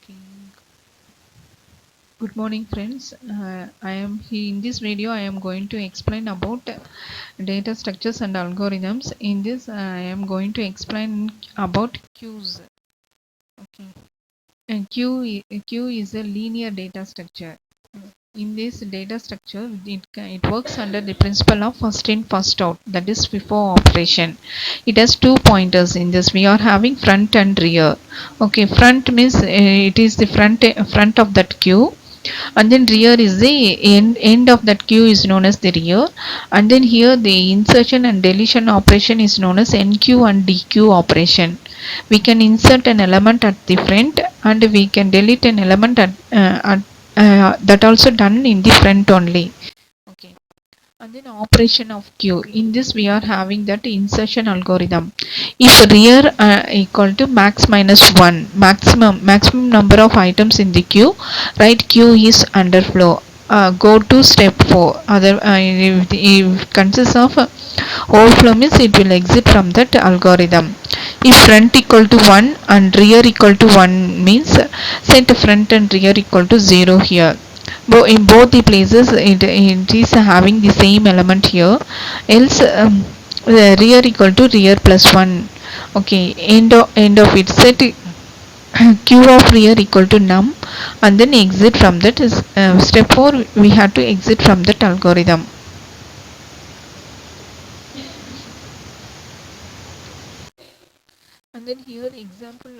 Okay. Good morning, friends. In this video. I am going to explain about data structures and algorithms. In this, I am going to explain about queues. Okay. And queue is a linear data structure. In this data structure, it works under the principle of first in, first out. That is FIFO operation. It has two pointers in this. We are having front and rear. Okay, front means it is the front of that queue, and then rear is the end of that queue is known as the rear, and then here the insertion and deletion operation is known as NQ and DQ operation. We can insert an element at the front and we can delete an element that also done in the front only. Okay. And then operation of queue. In this we are having that insertion algorithm. If rear equal to max minus 1, maximum number of items in the queue, right, queue is underflow. Go to step 4. If it consists of overflow means it will exit from that algorithm. If front equal to 1 and rear equal to 1 means set front and rear equal to 0 here. In both the places it is having the same element here, else rear equal to rear plus 1. Okay, end of it, set q of rear equal to num, and then exit from that is step 4. We have to exit from that algorithm. And then here example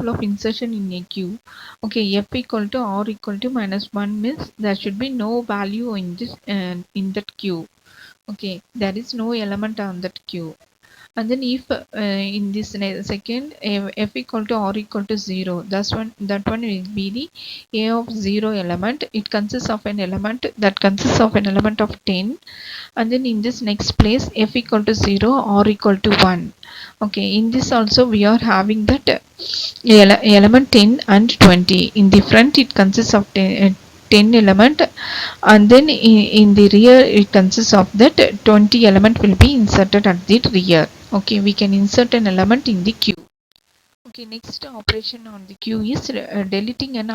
of insertion in a queue. Okay, f equal to r equal to minus 1 means there should be no value in this in that queue. Okay, there is no element on that queue. And then if in this second f equal to r equal to 0, that one will be the a of 0 element. It consists of an element that consists of an element of 10, and then in this next place f equal to 0, r equal to 1. Okay, in this also we are having that element 10 and 20. In the front it consists of 10 element, and then in the rear it consists of that 20 element will be inserted at the rear. Okay, we can insert an element in the queue. Okay, next operation on the queue is deleting an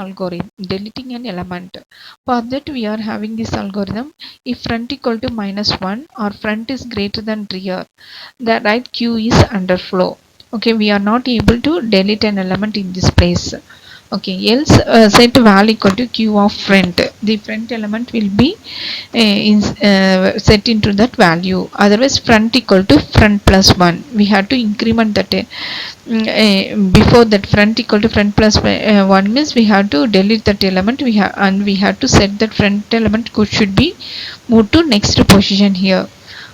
element. For that we are having this algorithm. If front equal to minus 1 or front is greater than rear, the right queue is underflow. Okay, we are not able to delete an element in this place. Okay, else set val equal to q of front. The front element will be set into that value. Otherwise front equal to front plus 1. We have to increment that before that front equal to front plus 1 means we have to delete that element. We have to set that front element should be moved to next position here.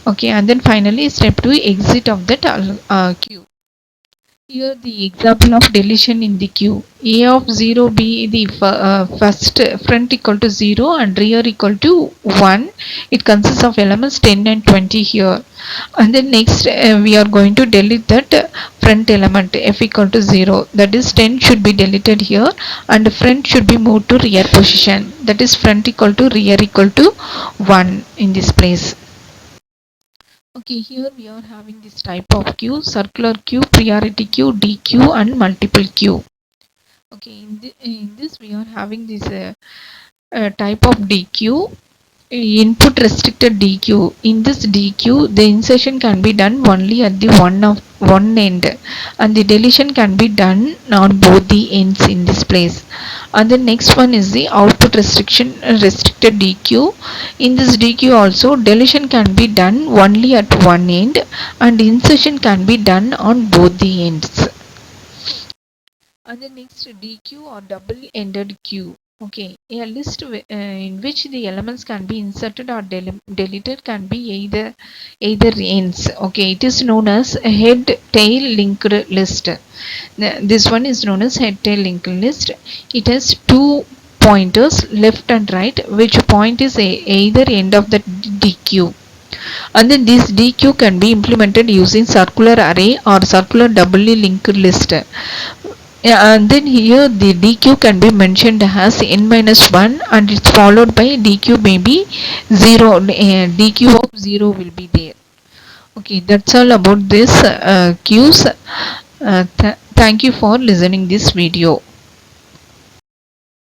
Okay, and then finally step 2, exit of that queue. Here the example of deletion in the queue. A of 0 be the first front equal to 0 and rear equal to 1. It consists of elements 10 and 20 here. And then next we are going to delete that front element f equal to 0. That is 10 should be deleted here and front should be moved to rear position. That is front equal to rear equal to 1 in this place. Okay, here we are having this type of queue: circular queue, priority queue, DQ, and multiple queue. Okay, in this we are having this type of DQ, input restricted DQ. In this DQ, the insertion can be done only at the one end, and the deletion can be done on both the ends in this place. And the next one is the output restricted DQ. In this DQ also, deletion can be done only at one end and insertion can be done on both the ends. And the next DQ or double-ended queue. Okay, a list in which the elements can be inserted or deleted can be either ends. Okay, it is known as a head-tail linked list. This one is known as head-tail linked list. It has two pointers, left and right, which point is either end of the DQ. And then this DQ can be implemented using circular array or circular doubly linked list. And then here the DQ can be mentioned as n minus 1 and it's followed by DQ maybe 0. DQ of 0 will be there. Okay, that's all about this queues. Thank you for listening this video.